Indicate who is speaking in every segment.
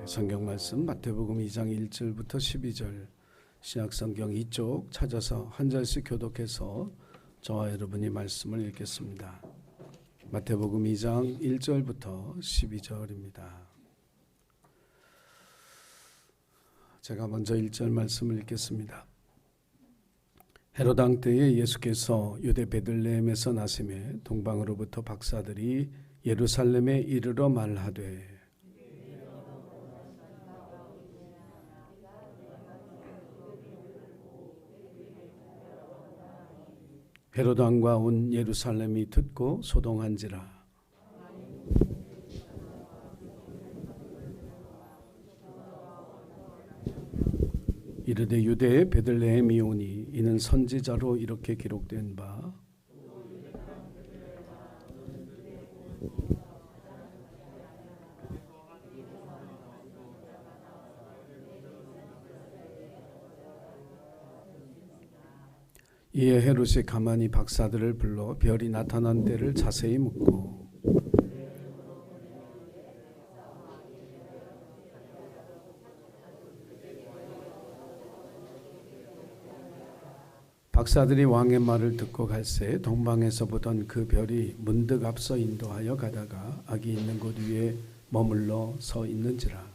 Speaker 1: 성경 말씀 마태복음 2장 1절부터 12절 신약성경 2쪽 찾아서 한 절씩 교독해서 저와 여러분이 말씀을 읽겠습니다. 마태복음 2장 1절부터 12절입니다. 제가 먼저 1절 말씀을 읽겠습니다. 헤롯 왕 때에 예수께서 유대 베들레헴에서 나심에 동방으로부터 박사들이 예루살렘에 이르러 말하되 헤롯 왕과 온 예루살렘이 듣고 소동한지라. 이르되 유대의 베들레헴이 오니 이는 선지자로 이렇게 기록된 바 이에 헤롯이 가만히 박사들을 불러 별이 나타난 때를 자세히 묻고 박사들이 왕의 말을 듣고 갈새 동방에서 보던 그 별이 문득 앞서 인도하여 가다가 아기 있는 곳 위에 머물러 서 있는지라.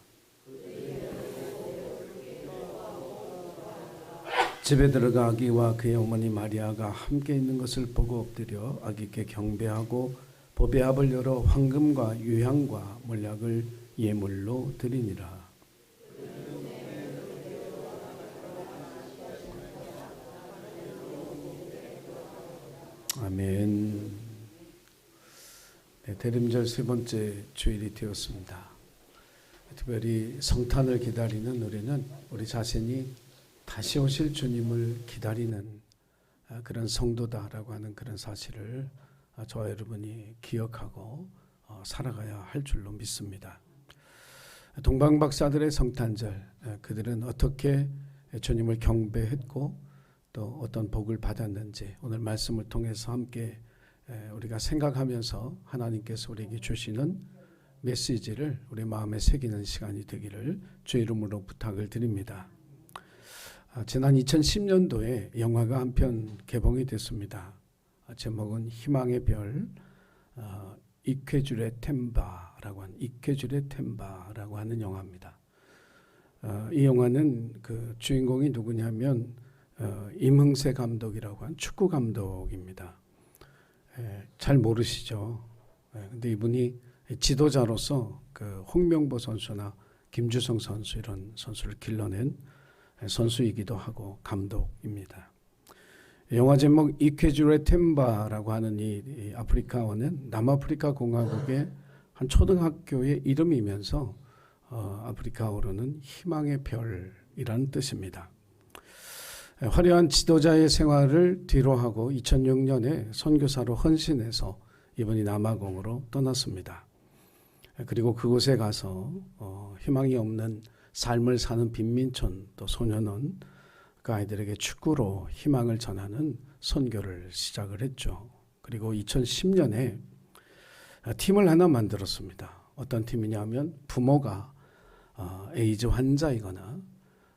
Speaker 1: 집에 들어가 아기와 그의 어머니 마리아가 함께 있는 것을 보고 엎드려 아기께 경배하고 보배 압을 열어 황금과 유향과 몰약을 예물로 드리니라. 아멘. 네, 대림절 세 번째 주일이 되었습니다. 특별히 성탄을 기다리는 우리는 우리 자신이 다시 오실 주님을 기다리는 그런 성도다라고 하는 그런 사실을 저와 여러분이 기억하고 살아가야 할 줄로 믿습니다. 동방박사들의 성탄절, 그들은 어떻게 주님을 경배했고 또 어떤 복을 받았는지 오늘 말씀을 통해서 함께 우리가 생각하면서 하나님께서 우리에게 주시는 메시지를 우리 마음에 새기는 시간이 되기를 주의 이름으로 부탁을 드립니다. 지난 2010년도에 영화가 한 편 개봉이 됐습니다. 제목은 희망의 별, 이퀘줄의 템바라고 하는 영화입니다. 이 영화는 그 주인공이 누구냐면 임흥세 감독이라고 한 축구 감독입니다. 잘 모르시죠? 근데 이분이 지도자로서 그 홍명보 선수나 김주성 선수 이런 선수를 길러낸 선수이기도 하고 감독입니다. 영화 제목 이퀘줄의 템바라고 하는 이 아프리카어는 남아프리카 공화국의 한 초등학교의 이름이면서 아프리카어로는 희망의 별이라는 뜻입니다. 화려한 지도자의 생활을 뒤로하고 2006년에 선교사로 헌신해서 이분이 남아공으로 떠났습니다. 그리고 그곳에 가서 희망이 없는 삶을 사는 빈민촌 또 소년원 그 아이들에게 축구로 희망을 전하는 선교를 시작을 했죠. 그리고 2010년에 팀을 하나 만들었습니다. 어떤 팀이냐면 부모가 에이즈 환자이거나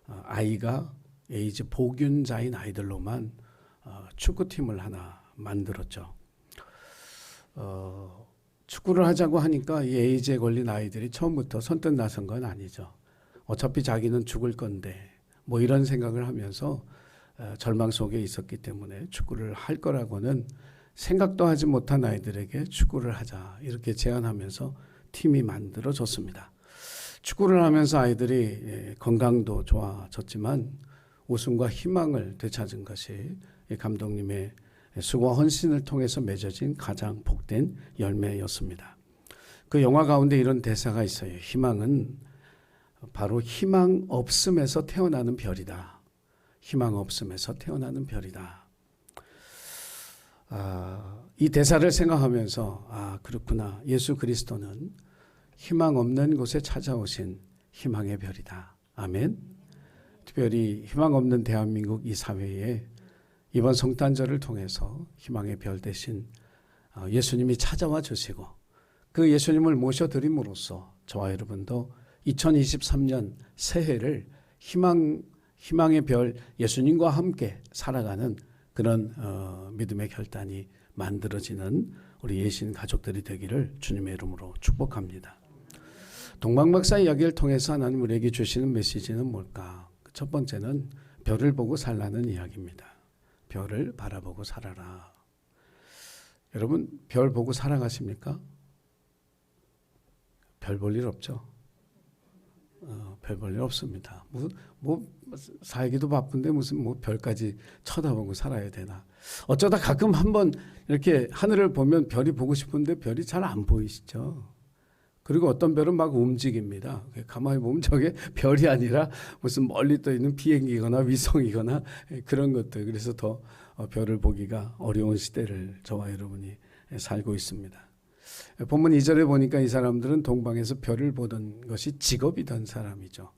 Speaker 1: 아이가 에이즈 보균자인 아이들로만 축구팀을 하나 만들었죠. 축구를 하자고 하니까 이 에이즈에 걸린 아이들이 처음부터 선뜻 나선 건 아니죠. 어차피 자기는 죽을 건데 뭐 이런 생각을 하면서 절망 속에 있었기 때문에 축구를 할 거라고는 생각도 하지 못한 아이들에게 축구를 하자 이렇게 제안하면서 팀이 만들어졌습니다. 축구를 하면서 아이들이 건강도 좋아졌지만 웃음과 희망을 되찾은 것이 감독님의 수고와 헌신을 통해서 맺어진 가장 복된 열매였습니다. 그 영화 가운데 이런 대사가 있어요. 희망은 바로 희망 없음에서 태어나는 별이다. 희망 없음에서 태어나는 별이다. 이 대사를 생각하면서 그렇구나. 예수 그리스도는 희망 없는 곳에 찾아오신 희망의 별이다. 아멘. 특별히 희망 없는 대한민국 이 사회에 이번 성탄절을 통해서 희망의 별 대신 예수님이 찾아와 주시고 그 예수님을 모셔드림으로써 저와 여러분도 2023년 새해를 희망의 별 예수님과 함께 살아가는 그런 믿음의 결단이 만들어지는 우리 예신 가족들이 되기를 주님의 이름으로 축복합니다. 동방박사 이야기를 통해서 하나님 우리에게 주시는 메시지는 뭘까? 첫 번째는 별을 보고 살라는 이야기입니다. 별을 바라보고 살아라. 여러분 별 보고 살아가십니까? 별 볼 일 없죠. 별 볼 일 없습니다. 뭐 살기도 바쁜데 무슨 뭐 별까지 쳐다보고 살아야 되나? 어쩌다 가끔 한번 이렇게 하늘을 보면 별이 보고 싶은데 별이 잘 안 보이시죠? 그리고 어떤 별은 막 움직입니다. 가만히 보면 저게 별이 아니라 무슨 멀리 떠 있는 비행기거나 위성이거나 그런 것들. 그래서 더 별을 보기가 어려운 시대를 저와 여러분이 살고 있습니다. 본문 2절에 보니까 이 사람들은 동방에서 별을 보던 것이 직업이던 사람이죠.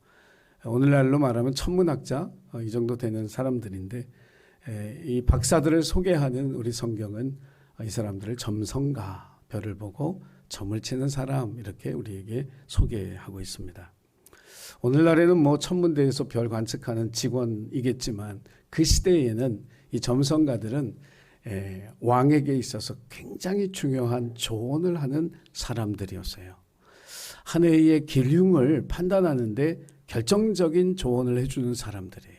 Speaker 1: 오늘날로 말하면 천문학자 이 정도 되는 사람들인데 이 박사들을 소개하는 우리 성경은 이 사람들을 점성가, 별을 보고 점을 치는 사람 이렇게 우리에게 소개하고 있습니다. 오늘날에는 뭐 천문대에서 별 관측하는 직원이겠지만 그 시대에는 이 점성가들은 왕에게 있어서 굉장히 중요한 조언을 하는 사람들이었어요. 한 해의 기륭을 판단하는데 결정적인 조언을 해주는 사람들이에요.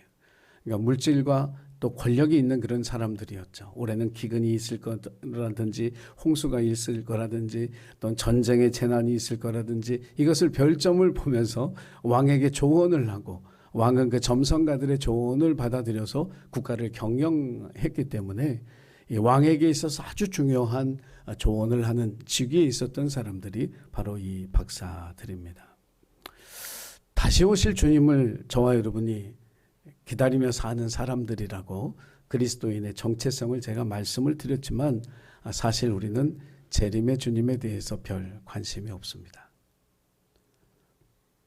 Speaker 1: 그러니까 물질과 또 권력이 있는 그런 사람들이었죠. 올해는 기근이 있을 거라든지 홍수가 있을 거라든지 또 전쟁의 재난이 있을 거라든지 이것을 별점을 보면서 왕에게 조언을 하고 왕은 그 점성가들의 조언을 받아들여서 국가를 경영했기 때문에 이 왕에게 있어서 아주 중요한 조언을 하는 직위에 있었던 사람들이 바로 이 박사들입니다. 다시 오실 주님을 저와 여러분이 기다리며 사는 사람들이라고 그리스도인의 정체성을 제가 말씀을 드렸지만 사실 우리는 재림의 주님에 대해서 별 관심이 없습니다.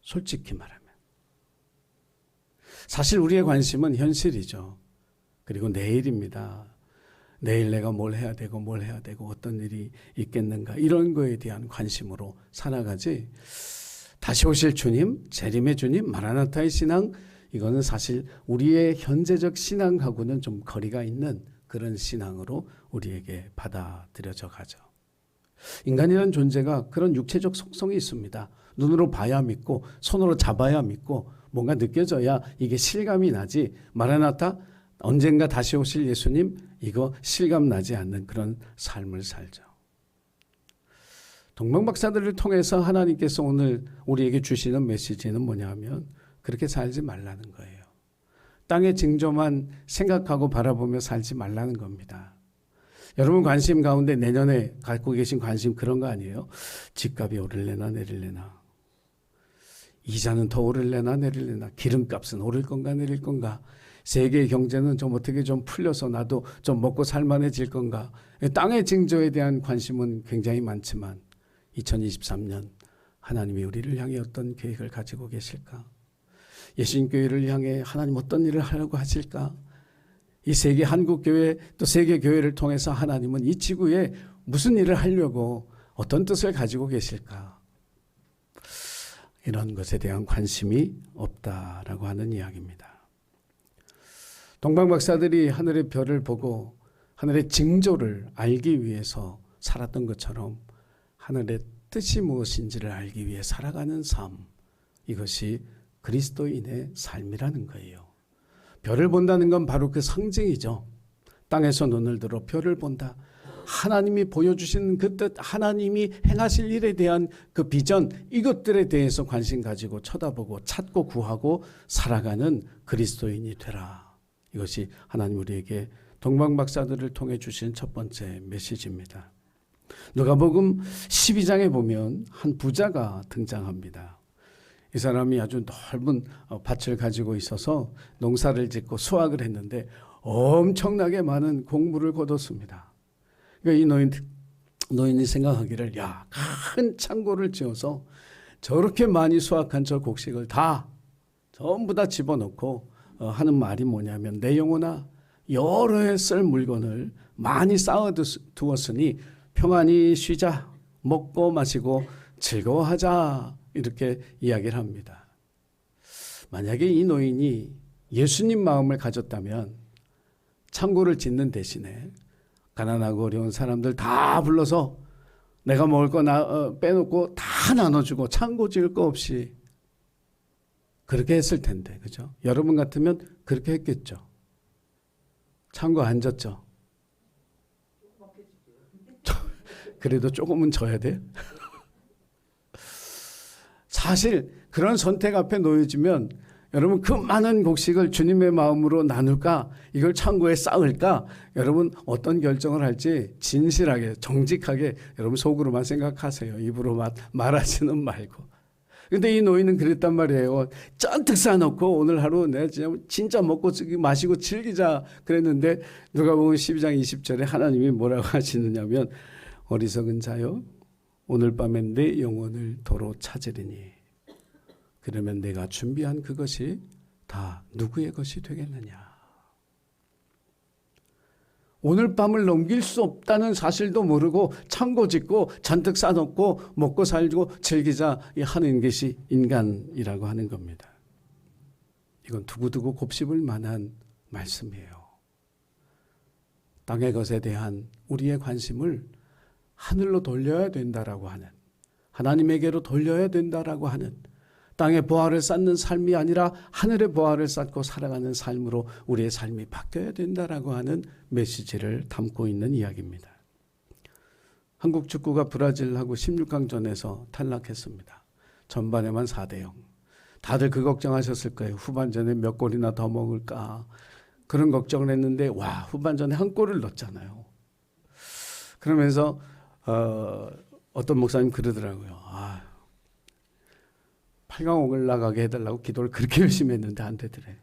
Speaker 1: 솔직히 말하면. 사실 우리의 관심은 현실이죠. 그리고 내일입니다. 내일 내가 뭘 해야 되고 어떤 일이 있겠는가 이런 거에 대한 관심으로 살아가지 다시 오실 주님, 재림의 주님, 마라나타의 신앙 이거는 사실 우리의 현재적 신앙하고는 좀 거리가 있는 그런 신앙으로 우리에게 받아들여져 가죠. 인간이라는 존재가 그런 육체적 속성이 있습니다. 눈으로 봐야 믿고 손으로 잡아야 믿고 뭔가 느껴져야 이게 실감이 나지 마라나타 언젠가 다시 오실 예수님 이거 실감 나지 않는 그런 삶을 살죠. 동방박사들을 통해서 하나님께서 오늘 우리에게 주시는 메시지는 뭐냐면 그렇게 살지 말라는 거예요. 땅의 징조만 생각하고 바라보며 살지 말라는 겁니다. 여러분 관심 가운데 내년에 갖고 계신 관심 그런 거 아니에요? 집값이 오를래나 내릴래나, 이자는 더 오를래나 내릴래나, 기름값은 오를 건가 내릴 건가, 세계의 경제는 좀 어떻게 좀 풀려서 나도 좀 먹고 살만해질 건가. 땅의 징조에 대한 관심은 굉장히 많지만 2023년 하나님이 우리를 향해 어떤 계획을 가지고 계실까? 예수님교회를 향해 하나님 어떤 일을 하려고 하실까? 이 세계 한국교회 또 세계교회를 통해서 하나님은 이 지구에 무슨 일을 하려고 어떤 뜻을 가지고 계실까? 이런 것에 대한 관심이 없다라고 하는 이야기입니다. 동방박사들이 하늘의 별을 보고 하늘의 징조를 알기 위해서 살았던 것처럼 하늘의 뜻이 무엇인지를 알기 위해 살아가는 삶, 이것이 그리스도인의 삶이라는 거예요. 별을 본다는 건 바로 그 상징이죠. 땅에서 눈을 들어 별을 본다. 하나님이 보여주신 그 뜻, 하나님이 행하실 일에 대한 그 비전, 이것들에 대해서 관심 가지고 쳐다보고 찾고 구하고 살아가는 그리스도인이 되라. 이것이 하나님 우리에게 동방박사들을 통해 주신 첫 번째 메시지입니다. 누가복음 12장에 보면 한 부자가 등장합니다. 이 사람이 아주 넓은 밭을 가지고 있어서 농사를 짓고 수확을 했는데 엄청나게 많은 곡물을 거뒀습니다. 그러니까 이 노인이 생각하기를 큰 창고를 지어서 저렇게 많이 수확한 저 곡식을 전부 다 집어넣고 하는 말이 뭐냐면 내 영혼아 여러 해 쓸 물건을 많이 쌓아두었으니 평안히 쉬자, 먹고 마시고 즐거워하자, 이렇게 이야기를 합니다. 만약에 이 노인이 예수님 마음을 가졌다면 창고를 짓는 대신에 가난하고 어려운 사람들 다 불러서 내가 먹을 거 빼놓고 다 나눠주고 창고 지을 거 없이 그렇게 했을 텐데, 그죠? 여러분 같으면 그렇게 했겠죠. 창고 안 졌죠? 그래도 조금은 져야 돼요. 사실 그런 선택 앞에 놓여지면 여러분 그 많은 곡식을 주님의 마음으로 나눌까? 이걸 창고에 쌓을까? 여러분 어떤 결정을 할지 진실하게 정직하게 여러분 속으로만 생각하세요. 입으로 말하지는 말고. 근데 이 노인은 그랬단 말이에요. 짠뜩 쌓아놓고 오늘 하루 내가 진짜 먹고 마시고 즐기자 그랬는데 누가복음 12장 20절에 하나님이 뭐라고 하시느냐면 어리석은 자여 오늘 밤에 내 영혼을 도로 찾으리니 그러면 내가 준비한 그것이 다 누구의 것이 되겠느냐. 오늘 밤을 넘길 수 없다는 사실도 모르고 창고 짓고 잔뜩 싸놓고 먹고 살고 즐기자 하는 것이 인간이라고 하는 겁니다. 이건 두고두고 곱씹을 만한 말씀이에요. 땅의 것에 대한 우리의 관심을 하늘로 돌려야 된다라고 하는, 하나님에게로 돌려야 된다라고 하는, 땅의 보화를 쌓는 삶이 아니라 하늘의 보화를 쌓고 살아가는 삶으로 우리의 삶이 바뀌어야 된다라고 하는 메시지를 담고 있는 이야기입니다. 한국 축구가 브라질하고 16강전에서 탈락했습니다. 전반에만 4대0. 다들 그 걱정하셨을 거예요. 후반전에 몇 골이나 더 먹을까. 그런 걱정을 했는데 와, 후반전에 한 골을 넣었잖아요. 그러면서 어떤 목사님 그러더라고요. 8강 올라가게 해달라고 기도를 그렇게 열심히 했는데 안 되더래.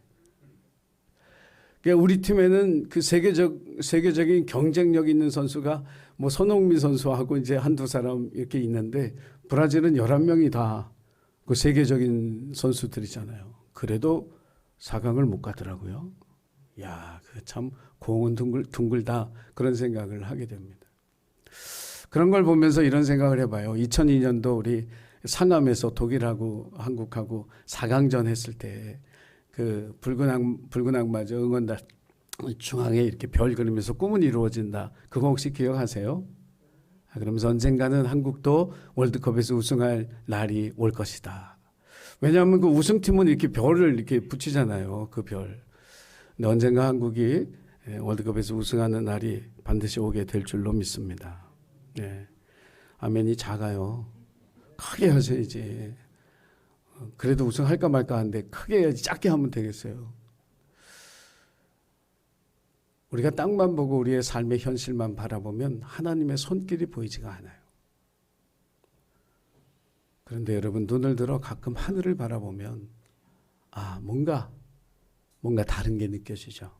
Speaker 1: 그러니까 우리 팀에는 그 세계적인 경쟁력 있는 선수가 뭐 손흥민 선수하고 이제 한두 사람 이렇게 있는데 브라질은 11명이 다 그 세계적인 선수들이잖아요. 그래도 4강을 못 가더라고요. 야, 그 참 공은 둥글다 그런 생각을 하게 됩니다. 그런 걸 보면서 이런 생각을 해봐요. 2002년도 우리 상암에서 독일하고 한국하고 4강전 했을 때 그 붉은 악마죠. 응원단 중앙에 이렇게 별 그리면서 꿈은 이루어진다. 그거 혹시 기억하세요? 그러면서 언젠가는 한국도 월드컵에서 우승할 날이 올 것이다. 왜냐하면 그 우승팀은 이렇게 별을 이렇게 붙이잖아요. 그 별. 근데 언젠가 한국이 월드컵에서 우승하는 날이 반드시 오게 될 줄로 믿습니다. 네. 아멘이 작아요. 크게 하셔야지. 그래도 우승할까 말까 하는데 크게 해야지 작게 하면 되겠어요. 우리가 땅만 보고 우리의 삶의 현실만 바라보면 하나님의 손길이 보이지가 않아요. 그런데 여러분 눈을 들어 가끔 하늘을 바라보면 뭔가 다른 게 느껴지죠.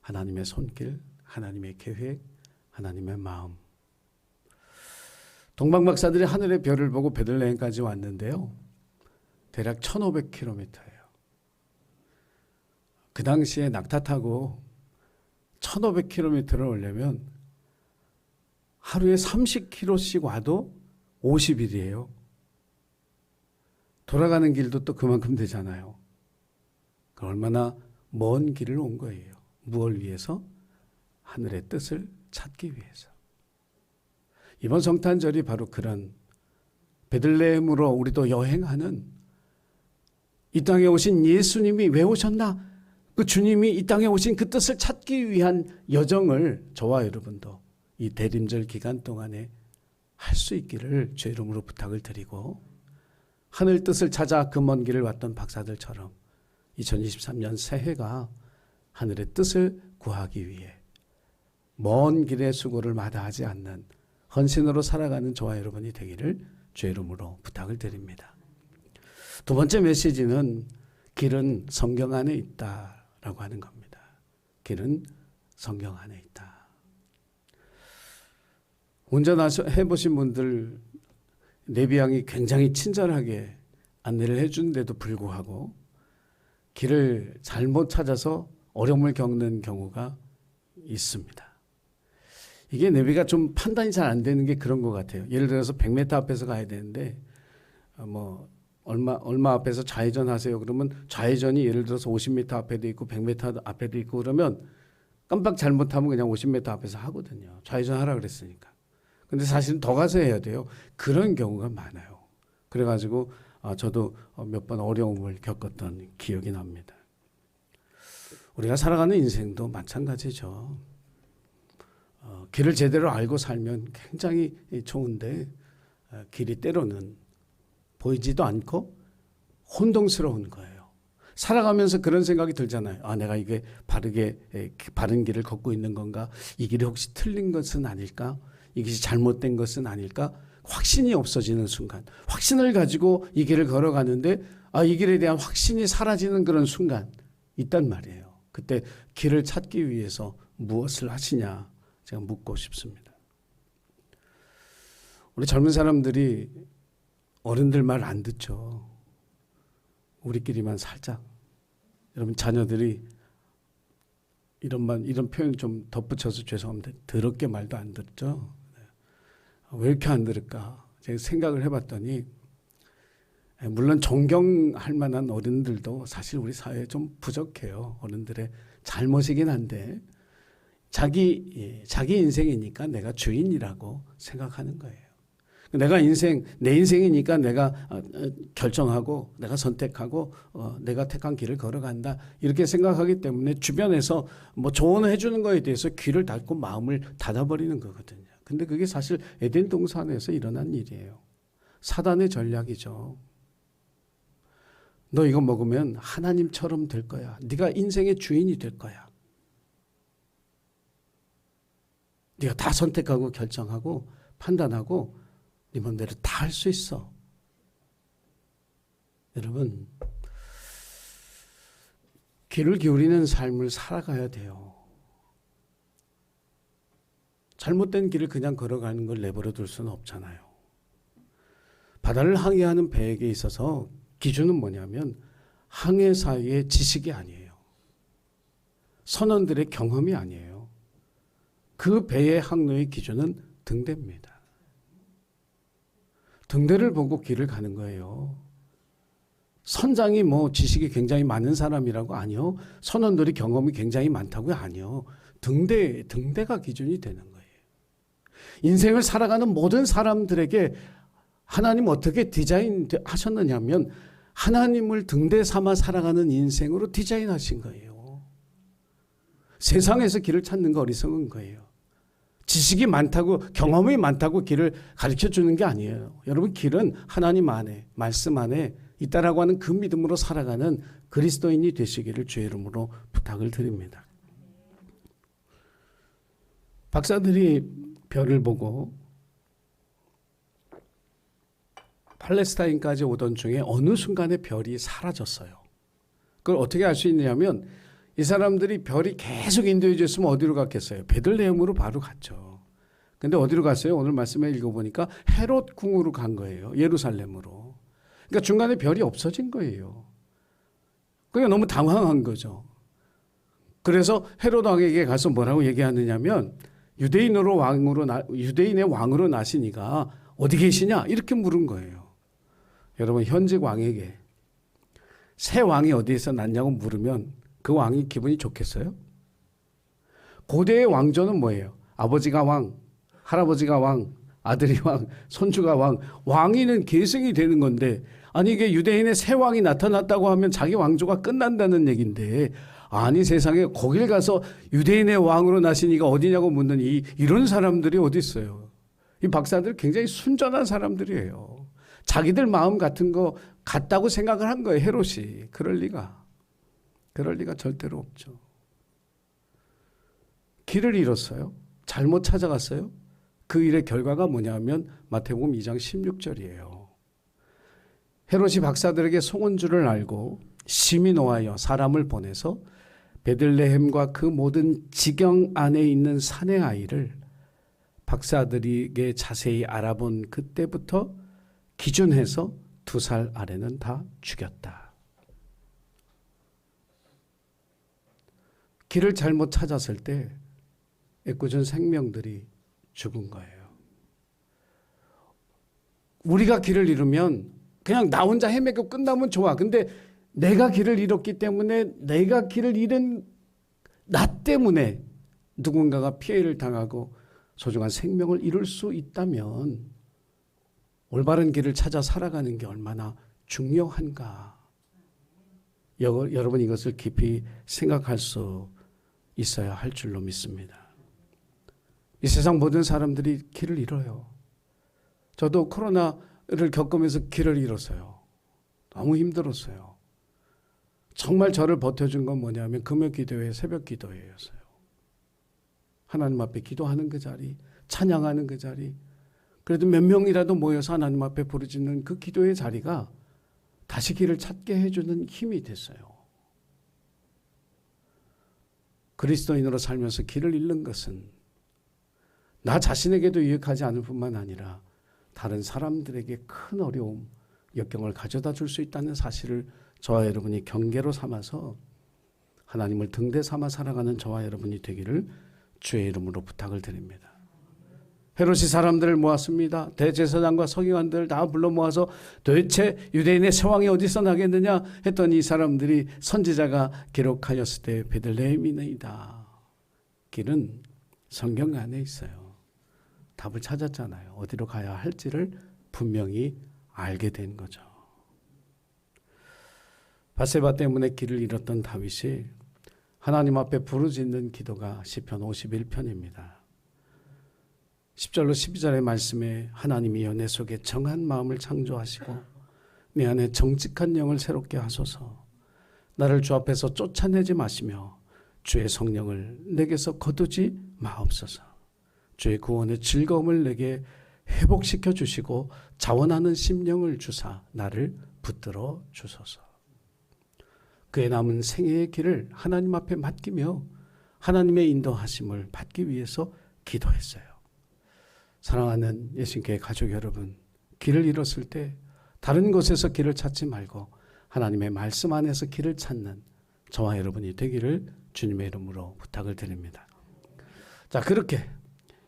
Speaker 1: 하나님의 손길, 하나님의 계획, 하나님의 마음. 동방박사들이 하늘의 별을 보고 베들레헴까지 왔는데요. 대략 1500km예요. 그 당시에 낙타 타고 1500km를 오려면 하루에 30km씩 와도 50일이에요. 돌아가는 길도 또 그만큼 되잖아요. 얼마나 먼 길을 온 거예요. 무엇을 위해서? 하늘의 뜻을 찾기 위해서. 이번 성탄절이 바로 그런 베들레헴으로 우리도 여행하는 이 땅에 오신 예수님이 왜 오셨나? 그 주님이 이 땅에 오신 그 뜻을 찾기 위한 여정을 저와 여러분도 이 대림절 기간 동안에 할 수 있기를 주의 이름으로 부탁을 드리고 하늘 뜻을 찾아 그 먼 길을 왔던 박사들처럼 2023년 새해가 하늘의 뜻을 구하기 위해 먼 길의 수고를 마다하지 않는 헌신으로 살아가는 저와 여러분이 되기를 주의 이름으로 부탁을 드립니다. 두 번째 메시지는 길은 성경 안에 있다라고 하는 겁니다. 길은 성경 안에 있다. 운전해보신 분들 내비양이 굉장히 친절하게 안내를 해주는데도 불구하고 길을 잘못 찾아서 어려움을 겪는 경우가 있습니다. 이게 내비가 좀 판단이 잘 안 되는 게 그런 것 같아요. 예를 들어서 100m 앞에서 가야 되는데 뭐 얼마 앞에서 좌회전 하세요. 그러면 좌회전이 예를 들어서 50m 앞에도 있고 100m 앞에도 있고 그러면 깜빡 잘못하면 그냥 50m 앞에서 하거든요. 좌회전 하라 그랬으니까. 근데 사실은 더 가서 해야 돼요. 그런 경우가 많아요. 그래가지고 저도 몇 번 어려움을 겪었던 기억이 납니다. 우리가 살아가는 인생도 마찬가지죠. 길을 제대로 알고 살면 굉장히 좋은데 길이 때로는 보이지도 않고 혼동스러운 거예요. 살아가면서 그런 생각이 들잖아요. 내가 이게 바른 길을 걷고 있는 건가? 이 길이 혹시 틀린 것은 아닐까? 이것이 잘못된 것은 아닐까? 확신이 없어지는 순간, 확신을 가지고 이 길을 걸어가는데 이 길에 대한 확신이 사라지는 그런 순간 있단 말이에요. 그때 길을 찾기 위해서 무엇을 하시냐 제가 묻고 싶습니다. 우리 젊은 사람들이 어른들 말 안 듣죠. 우리끼리만 살자. 여러분 자녀들이 이런 표현 좀 덧붙여서 죄송합니다. 더럽게 말도 안 듣죠. 왜 이렇게 안 들을까? 제가 생각을 해봤더니 물론 존경할 만한 어른들도 사실 우리 사회에 좀 부족해요. 어른들의 잘못이긴 한데 자기 인생이니까 내가 주인이라고 생각하는 거예요. 내 인생이니까 내가 결정하고 내가 선택하고 내가 택한 길을 걸어간다 이렇게 생각하기 때문에 주변에서 뭐 조언해 주는 거에 대해서 귀를 닫고 마음을 닫아버리는 거거든요. 근데 그게 사실 에덴 동산에서 일어난 일이에요. 사단의 전략이죠. 너 이거 먹으면 하나님처럼 될 거야. 네가 인생의 주인이 될 거야. 네가 다 선택하고 결정하고 판단하고 네 맘대로 다 할 수 있어. 여러분, 귀를 기울이는 삶을 살아가야 돼요. 잘못된 길을 그냥 걸어가는 걸 내버려 둘 수는 없잖아요. 바다를 항해하는 배에게 있어서 기준은 뭐냐면 항해사의 지식이 아니에요. 선원들의 경험이 아니에요. 그 배의 항로의 기준은 등대입니다. 등대를 보고 길을 가는 거예요. 선장이 뭐 지식이 굉장히 많은 사람이라고 아니요. 선원들이 경험이 굉장히 많다고요 아니요. 등대가 기준이 되는 거예요. 인생을 살아가는 모든 사람들에게 하나님 어떻게 디자인하셨느냐면 하나님을 등대 삼아 살아가는 인생으로 디자인하신 거예요. 세상에서 길을 찾는 거 어리석은 거예요. 지식이 많다고 경험이 많다고 길을 가르쳐 주는 게 아니에요. 여러분 길은 하나님 안에 말씀 안에 있다라고 하는 그 믿음으로 살아가는 그리스도인이 되시기를 주의 이름으로 부탁을 드립니다. 박사들이 별을 보고 팔레스타인까지 오던 중에 어느 순간에 별이 사라졌어요. 그걸 어떻게 알 수 있느냐면 이 사람들이 별이 계속 인도해 줬으면 어디로 갔겠어요? 베들레헴으로 바로 갔죠. 근데 어디로 갔어요? 오늘 말씀에 읽어보니까 헤롯 궁으로 간 거예요. 예루살렘으로. 그러니까 중간에 별이 없어진 거예요. 그러니까 너무 당황한 거죠. 그래서 헤롯 왕에게 가서 뭐라고 얘기하느냐면 유대인의 왕으로 나시니가 어디 계시냐? 이렇게 물은 거예요. 여러분 현직 왕에게 새 왕이 어디에서 났냐고 물으면 그 왕이 기분이 좋겠어요? 고대의 왕조는 뭐예요? 아버지가 왕, 할아버지가 왕, 아들이 왕, 손주가 왕. 왕위는 계승이 되는 건데 아니 이게 유대인의 새 왕이 나타났다고 하면 자기 왕조가 끝난다는 얘기인데 아니 세상에 거길 가서 유대인의 왕으로 나시니가 어디냐고 묻는 이런 사람들이 어디 있어요? 이 박사들 굉장히 순전한 사람들이에요. 자기들 마음 같은 거 같다고 생각을 한 거예요. 헤롯이. 그럴 리가 절대로 없죠. 길을 잃었어요. 잘못 찾아갔어요. 그 일의 결과가 뭐냐면 마태복음 2장 16절이에요. 헤롯이 박사들에게 속은 줄을 알고 심히 노하여 사람을 보내서 베들레헴과 그 모든 지경 안에 있는 산의 아이를 박사들에게 자세히 알아본 그때부터 기준해서 2살 아래는 다 죽였다. 길을 잘못 찾았을 때 애꿎은 생명들이 죽은 거예요. 우리가 길을 잃으면 그냥 나 혼자 헤매고 끝나면 좋아. 근데 내가 길을 잃었기 때문에 내가 길을 잃은 나 때문에 누군가가 피해를 당하고 소중한 생명을 잃을 수 있다면 올바른 길을 찾아 살아가는 게 얼마나 중요한가. 여러분 이것을 깊이 생각할 수 있어야 할 줄로 믿습니다. 이 세상 모든 사람들이 길을 잃어요. 저도 코로나를 겪으면서 길을 잃었어요. 너무 힘들었어요. 정말 저를 버텨준 건 뭐냐면 금요 기도회, 새벽 기도회였어요. 하나님 앞에 기도하는 그 자리, 찬양하는 그 자리, 그래도 몇 명이라도 모여서 하나님 앞에 부르짖는 그 기도의 자리가 다시 길을 찾게 해주는 힘이 됐어요. 그리스도인으로 살면서 길을 잃는 것은 나 자신에게도 유익하지 않을 뿐만 아니라 다른 사람들에게 큰 어려움, 역경을 가져다 줄 수 있다는 사실을 저와 여러분이 경계로 삼아서 하나님을 등대 삼아 살아가는 저와 여러분이 되기를 주의 이름으로 부탁을 드립니다. 헤롯이 사람들을 모았습니다. 대제사장과 서기관들을 다 불러 모아서 도대체 유대인의 세왕이 어디서 나겠느냐 했더니 이 사람들이 선지자가 기록하였을 때 베들레헴이니이다. 길은 성경 안에 있어요. 답을 찾았잖아요. 어디로 가야 할지를 분명히 알게 된 거죠. 밧세바 때문에 길을 잃었던 다윗이 하나님 앞에 부르짖는 기도가 시편 51편입니다. 10절로 12절의 말씀에 하나님이 내 속에 정한 마음을 창조하시고 내 안에 정직한 영을 새롭게 하소서. 나를 주 앞에서 쫓아내지 마시며 주의 성령을 내게서 거두지 마옵소서. 주의 구원의 즐거움을 내게 회복시켜 주시고 자원하는 심령을 주사 나를 붙들어 주소서. 그의 남은 생애의 길을 하나님 앞에 맡기며 하나님의 인도하심을 받기 위해서 기도했어요. 사랑하는 예수님께 가족 여러분, 길을 잃었을 때 다른 곳에서 길을 찾지 말고 하나님의 말씀 안에서 길을 찾는 저와 여러분이 되기를 주님의 이름으로 부탁을 드립니다. 자, 그렇게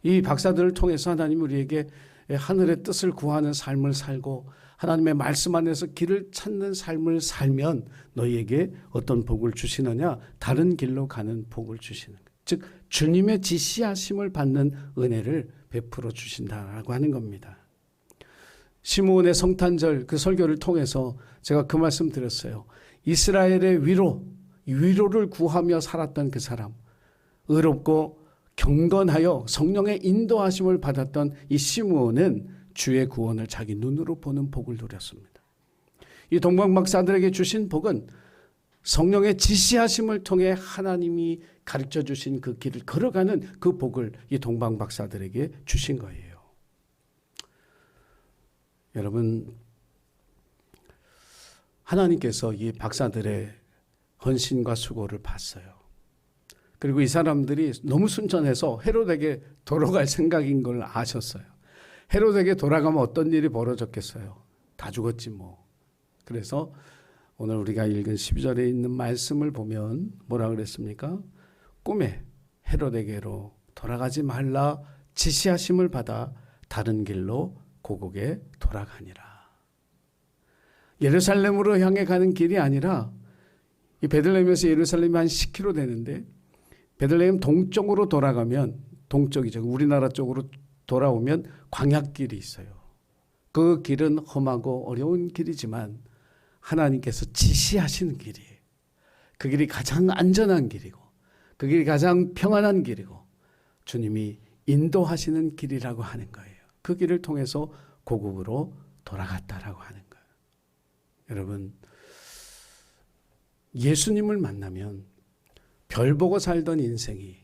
Speaker 1: 이 박사들을 통해서 하나님 우리에게 하늘의 뜻을 구하는 삶을 살고 하나님의 말씀 안에서 길을 찾는 삶을 살면 너희에게 어떤 복을 주시느냐? 다른 길로 가는 복을 주시는 거예요. 즉 주님의 지시하심을 받는 은혜를 베풀어 주신다라고 하는 겁니다. 시므온의 성탄절 그 설교를 통해서 제가 그 말씀 드렸어요. 이스라엘의 위로를 구하며 살았던 그 사람, 의롭고 경건하여 성령의 인도하심을 받았던 이 시므온은 주의 구원을 자기 눈으로 보는 복을 누렸습니다. 이 동방박사들에게 주신 복은 성령의 지시하심을 통해 하나님이 가르쳐 주신 그 길을 걸어가는 그 복을 이 동방박사들에게 주신 거예요. 여러분, 하나님께서 이 박사들의 헌신과 수고를 봤어요. 그리고 이 사람들이 너무 순전해서 헤롯에게 돌아갈 생각인 걸 아셨어요. 헤롯에게 돌아가면 어떤 일이 벌어졌겠어요? 다 죽었지 뭐. 그래서 오늘 우리가 읽은 12절에 있는 말씀을 보면 뭐라 그랬습니까? 꿈에 헤롯에게로 돌아가지 말라 지시하심을 받아 다른 길로 고국에 돌아가니라. 예루살렘으로 향해 가는 길이 아니라 이 베들레헴에서 예루살렘이 한 10km 되는데 베들레헴 동쪽으로 돌아가면 동쪽이죠. 우리나라 쪽으로 돌아오면 광야길이 있어요. 그 길은 험하고 어려운 길이지만 하나님께서 지시하시는 길이에요. 그 길이 가장 안전한 길이고 그 길이 가장 평안한 길이고 주님이 인도하시는 길이라고 하는 거예요. 그 길을 통해서 고국으로 돌아갔다라고 하는 거예요. 여러분, 예수님을 만나면 별 보고 살던 인생이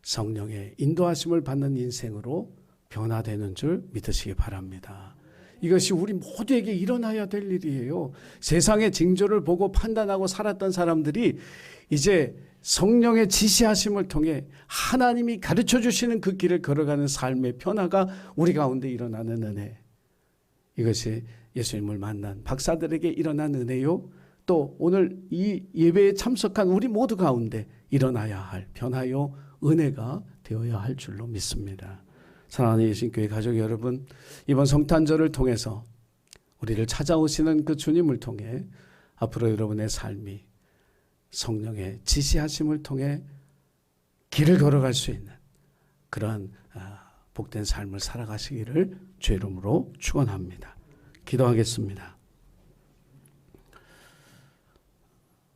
Speaker 1: 성령의 인도하심을 받는 인생으로 변화되는 줄 믿으시기 바랍니다. 이것이 우리 모두에게 일어나야 될 일이에요. 세상의 징조를 보고 판단하고 살았던 사람들이 이제 성령의 지시하심을 통해 하나님이 가르쳐 주시는 그 길을 걸어가는 삶의 변화가 우리 가운데 일어나는 은혜. 이것이 예수님을 만난 박사들에게 일어난 은혜요. 또 오늘 이 예배에 참석한 우리 모두 가운데 일어나야 할 변화요 은혜가 되어야 할 줄로 믿습니다. 사랑하는 예수님교회 가족 여러분, 이번 성탄절을 통해서 우리를 찾아오시는 그 주님을 통해 앞으로 여러분의 삶이 성령의 지시하심을 통해 길을 걸어갈 수 있는 그러한 복된 삶을 살아가시기를 주의 이름으로 축원합니다. 기도하겠습니다.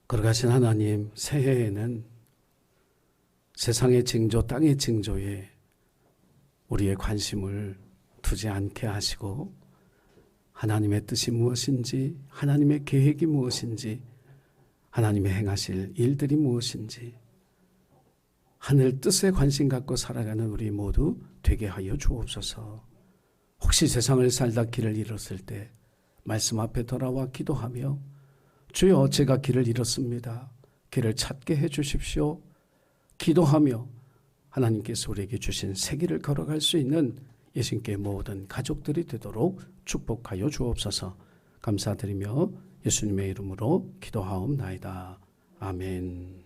Speaker 1: 걸어가신 하나님, 새해에는 세상의 징조, 땅의 징조에 우리의 관심을 두지 않게 하시고 하나님의 뜻이 무엇인지, 하나님의 계획이 무엇인지, 하나님의 행하실 일들이 무엇인지 하늘 뜻에 관심 갖고 살아가는 우리 모두 되게 하여 주옵소서. 혹시 세상을 살다 길을 잃었을 때 말씀 앞에 돌아와 기도하며 주여 제가 길을 잃었습니다. 길을 찾게 해 주십시오. 기도하며 하나님께서 우리에게 주신 새 길을 걸어갈 수 있는 예수님께 모든 가족들이 되도록 축복하여 주옵소서. 감사드리며 예수님의 이름으로 기도하옵나이다. 아멘.